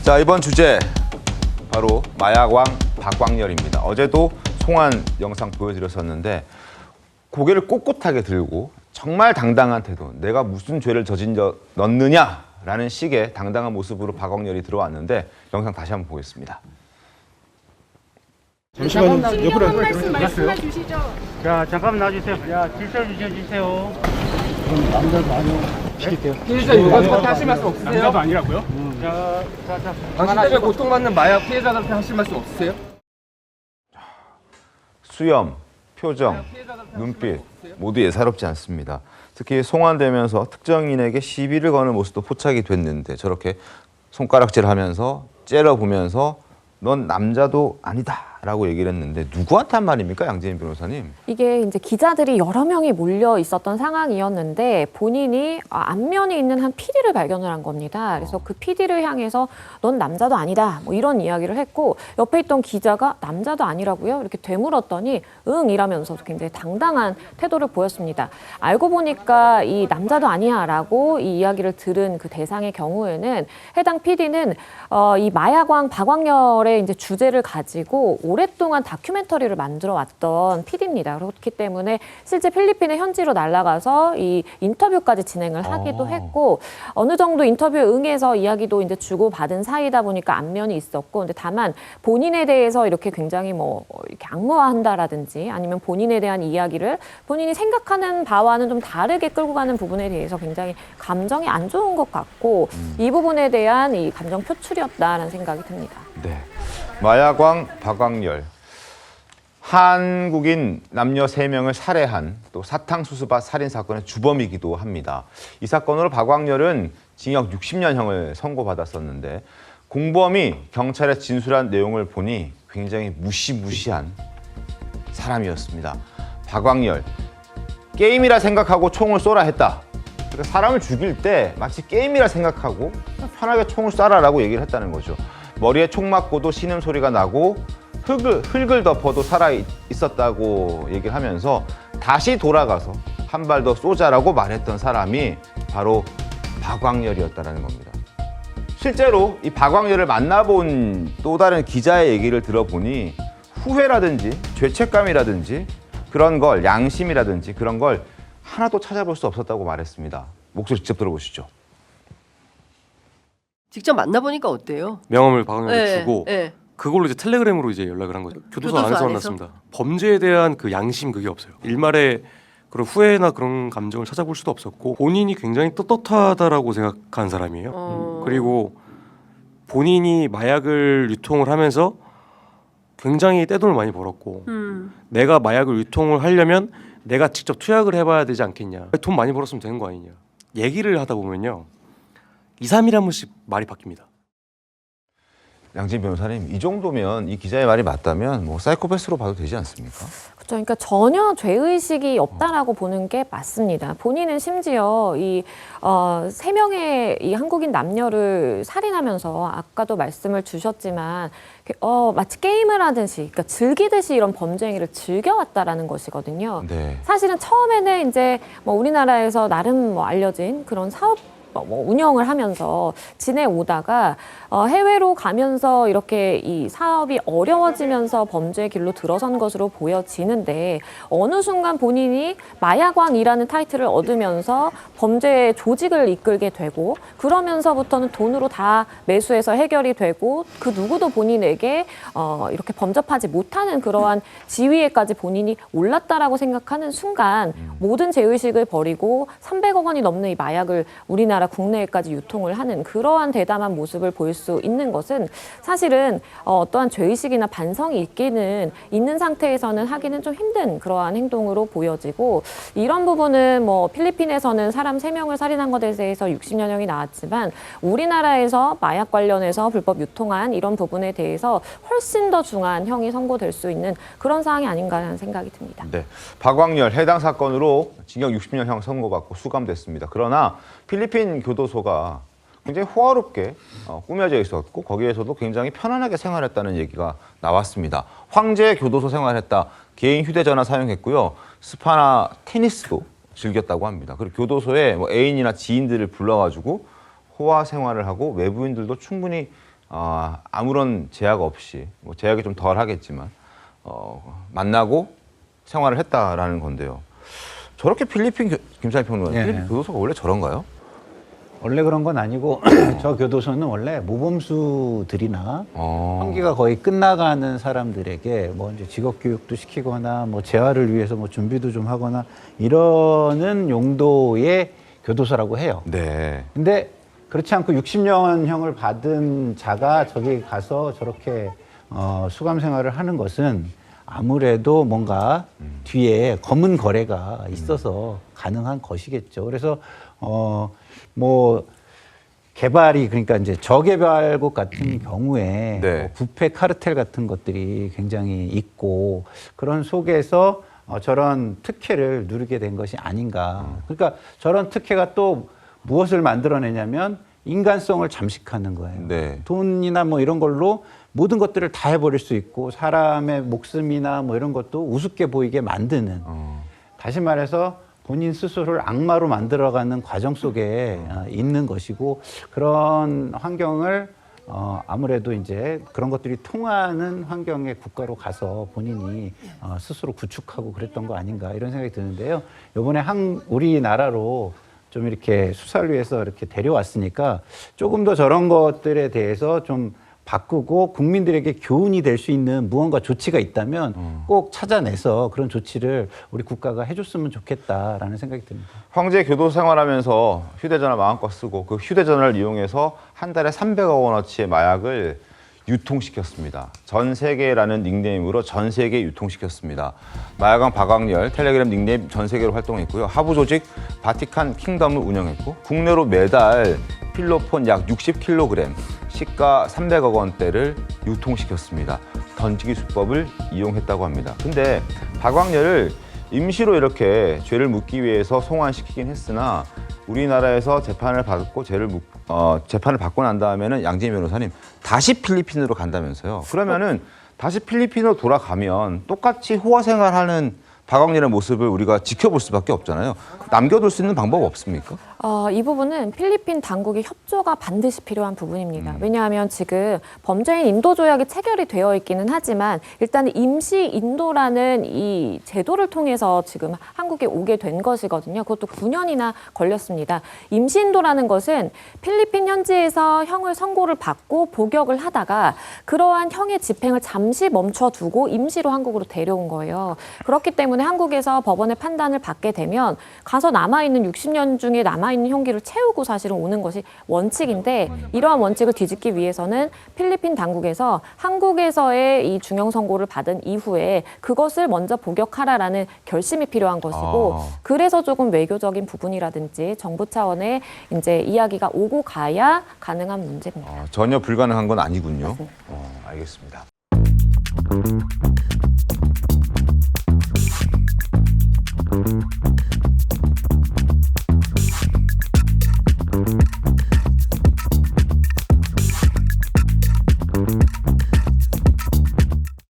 자, 이번 주제 바로 마약왕 박광렬입니다. 어제도 송환 영상 보여드렸었는데 고개를 꼿꼿하게 들고 정말 당당한 태도, 내가 무슨 죄를 저질렀느냐라는 식의 당당한 모습으로 박광렬이 들어왔는데 영상 다시 한번 보겠습니다. 잠시만요. 옆으로 한 말씀 말씀해 주시죠. 자, 잠깐만 나와주세요. 야, 질서 주세요. 그럼 남자도 아니요. 시킬게요. 피해자 유가족한테 하실 말씀 없으세요? 남자도 아니라고요? 당신 때문에 고통받는 마약 피해자들한테 하실 말씀 없으세요? 수염, 표정, 눈빛 모두 예사롭지 않습니다. 특히 송환되면서 특정인에게 시비를 거는 모습도 포착이 됐는데 저렇게 손가락질하면서 째려보면서 넌 남자도 아니다라고 얘기를 했는데 누구한테 한 말입니까, 양재인 변호사님? 이게 이제 기자들이 여러 명이 몰려 있었던 상황이었는데 본인이 안면이 있는 한 PD를 발견을 한 겁니다. 그래서 그 PD를 향해서 넌 남자도 아니다 뭐 이런 이야기를 했고 옆에 있던 기자가 남자도 아니라고요? 이렇게 되물었더니 응 이라면서 굉장히 당당한 태도를 보였습니다. 알고 보니까 이 남자도 아니야라고 이 이야기를 들은 그 대상의 경우에는 해당 PD는 이 마약왕 박광렬의 이제 주제를 가지고 오랫동안 다큐멘터리를 만들어 왔던 PD입니다. 그렇기 때문에 실제 필리핀의 현지로 날아가서 이 인터뷰까지 진행을 하기도 했고 어느 정도 인터뷰에 응해서 이야기도 이제 주고 받은 사이다 보니까 안면이 있었고, 근데 다만 본인에 대해서 이렇게 굉장히 뭐 이렇게 악마화한다라든지 아니면 본인에 대한 이야기를 본인이 생각하는 바와는 좀 다르게 끌고 가는 부분에 대해서 굉장히 감정이 안 좋은 것 같고 이 부분에 대한 이 감정 표출이었다라는 생각이 듭니다. 네, 마약왕 박광렬, 한국인 남녀 3명을 살해한 또 사탕수수밭 살인 사건의 주범이기도 합니다. 이 사건으로 박광렬은 징역 60년형을 선고받았었는데 공범이 경찰에 진술한 내용을 보니 굉장히 무시무시한 사람이었습니다. 박광렬, 게임이라 생각하고 총을 쏘라 했다. 그러니까 사람을 죽일 때 마치 게임이라 생각하고 편하게 총을 쏴라라고 얘기를 했다는 거죠. 머리에 총 맞고도 신음소리가 나고 흙을 덮어도 살아있었다고 얘기를 하면서 다시 돌아가서 한 발 더 쏘자라고 말했던 사람이 바로 박광렬이었다는 겁니다. 실제로 이 박광렬을 만나본 또 다른 기자의 얘기를 들어보니 후회라든지 죄책감이라든지 그런 걸, 양심이라든지 그런 걸 하나도 찾아볼 수 없었다고 말했습니다. 목소리 직접 들어보시죠. 직접 만나보니까 어때요? 명함을 박광렬에 주고 네. 그걸로 이제 텔레그램으로 이제 연락을 한 거죠. 교도소 안에서 안에서? 만났습니다. 범죄에 대한 그 양심 그게 없어요. 일말의 그런 후회나 그런 감정을 찾아볼 수도 없었고 본인이 굉장히 떳떳하다라고 생각한 사람이에요. 그리고 본인이 마약을 유통을 하면서 굉장히 떼돈을 많이 벌었고 내가 마약을 유통을 하려면 내가 직접 투약을 해봐야 되지 않겠냐. 돈 많이 벌었으면 되는 거 아니냐. 얘기를 하다 보면요. 2, 3일에 한 번씩 말이 바뀝니다. 양진 변호사님, 이 정도면 이 기자의 말이 맞다면 뭐 사이코패스로 봐도 되지 않습니까? 그렇죠. 그러니까 전혀 죄의식이 없다라고 보는 게 맞습니다. 본인은 심지어 이 3명의 이 한국인 남녀를 살인하면서 아까도 말씀을 주셨지만 마치 게임을 하듯이, 그러니까 즐기듯이 이런 범죄 행위를 즐겨왔다라는 것이거든요. 네. 사실은 처음에는 이제 뭐 우리나라에서 나름 뭐 알려진 그런 사업 뭐 운영을 하면서 지내오다가 해외로 가면서 이렇게 이 사업이 어려워지면서 범죄의 길로 들어선 것으로 보여지는데 어느 순간 본인이 마약왕이라는 타이틀을 얻으면서 범죄 조직을 이끌게 되고 그러면서부터는 돈으로 다 매수해서 해결이 되고 그 누구도 본인에게 이렇게 범접하지 못하는 그러한 지위에까지 본인이 올랐다라고 생각하는 순간 모든 죄의식을 버리고 300억 원이 넘는 이 마약을 우리나라 국내에까지 유통을 하는 그러한 대담한 모습을 보일 수 있는 것은 사실은 어떠한 죄의식이나 반성이 있는 상태에서는 하기는 좀 힘든 그러한 행동으로 보여지고 이런 부분은 뭐 필리핀에서는 사람 3명을 살인한 것에 대해서 60년형이 나왔지만 우리나라에서 마약 관련해서 불법 유통한 이런 부분에 대해서 훨씬 더 중한 형이 선고될 수 있는 그런 사항이 아닌가 하는 생각이 듭니다. 네, 박광렬 해당 사건으로 징역 60년형 선고받고 수감됐습니다. 그러나 필리핀 교도소가 굉장히 호화롭게 꾸며져 있었고 거기에서도 굉장히 편안하게 생활했다는 얘기가 나왔습니다. 황제 교도소 생활했다. 개인 휴대전화 사용했고요. 스파나 테니스도 즐겼다고 합니다. 그리고 교도소에 뭐 애인이나 지인들을 불러가지고 호화 생활을 하고 외부인들도 충분히 아무런 제약 없이 뭐 제약이 좀 덜 하겠지만 만나고 생활을 했다라는 건데요. 저렇게 필리핀 김찬희 평론가, 예. 필리핀 교도소가 원래 저런가요? 원래 그런 건 아니고 저 교도소는 원래 모범수들이나 형기가 거의 끝나가는 사람들에게 뭐 이제 직업 교육도 시키거나 뭐 재활을 위해서 뭐 준비도 좀 하거나 이러는 용도의 교도소라고 해요. 네. 근데 그렇지 않고 60년형을 받은 자가 저기 가서 저렇게 수감 생활을 하는 것은 아무래도 뭔가 뒤에 검은 거래가 있어서 가능한 것이겠죠. 그래서 뭐 개발이 그러니까 이제 저개발국 같은 경우에 네. 뭐 부패 카르텔 같은 것들이 굉장히 있고 그런 속에서 저런 특혜를 누리게 된 것이 아닌가. 그러니까 저런 특혜가 또 무엇을 만들어내냐면 인간성을 잠식하는 거예요. 네. 돈이나 뭐 이런 걸로 모든 것들을 다 해버릴 수 있고 사람의 목숨이나 뭐 이런 것도 우습게 보이게 만드는 다시 말해서 본인 스스로를 악마로 만들어가는 과정 속에 있는 것이고 그런 환경을 아무래도 이제 그런 것들이 통하는 환경의 국가로 가서 본인이 스스로 구축하고 그랬던 거 아닌가 이런 생각이 드는데요. 이번에 우리나라로 좀 이렇게 수사를 위해서 이렇게 데려왔으니까 조금 더 저런 것들에 대해서 좀 바꾸고 국민들에게 교훈이 될 수 있는 무언가 조치가 있다면 꼭 찾아내서 그런 조치를 우리 국가가 해줬으면 좋겠다라는 생각이 듭니다. 황제 교도 생활하면서 휴대전화 마음껏 쓰고 그 휴대전화를 이용해서 한 달에 300억 원어치의 마약을 유통시켰습니다. 전 세계라는 닉네임으로 전 세계에 유통시켰습니다. 마약왕 박광렬 텔레그램 닉네임 전 세계로 활동했고요. 하부 조직 바티칸 킹덤을 운영했고 국내로 매달 필로폰 약 60kg, 시가 300억 원대를 유통시켰습니다. 던지기 수법을 이용했다고 합니다. 근데 박광렬을 임시로 이렇게 죄를 묻기 위해서 송환시키긴 했으나 우리나라에서 재판을 받고 재판을 받고 난 다음에는 양재희 변호사님 다시 필리핀으로 간다면서요. 그러면은 다시 필리핀으로 돌아가면 똑같이 호화 생활하는 박광렬의 모습을 우리가 지켜볼 수밖에 없잖아요. 남겨둘 수 있는 방법 없습니까? 이 부분은 필리핀 당국의 협조가 반드시 필요한 부분입니다. 왜냐하면 지금 범죄인 인도 조약이 체결이 되어 있기는 하지만 일단 임시 인도라는 이 제도를 통해서 지금 한국에 오게 된 것이거든요. 그것도 9년이나 걸렸습니다. 임시 인도라는 것은 필리핀 현지에서 형을 선고를 받고 복역을 하다가 그러한 형의 집행을 잠시 멈춰두고 임시로 한국으로 데려온 거예요. 그렇기 때문에 한국에서 법원의 판단을 받게 되면 가서 남아있는 60년 중에 남아있는 형기를 채우고 사실은 오는 것이 원칙인데 이러한 원칙을 뒤집기 위해서는 필리핀 당국에서 한국에서의 이 중형 선고를 받은 이후에 그것을 먼저 복역하라라는 결심이 필요한 것이고 그래서 조금 외교적인 부분이라든지 정부 차원의 이제 이야기가 오고 가야 가능한 문제입니다. 전혀 불가능한 건 아니군요. 알겠습니다.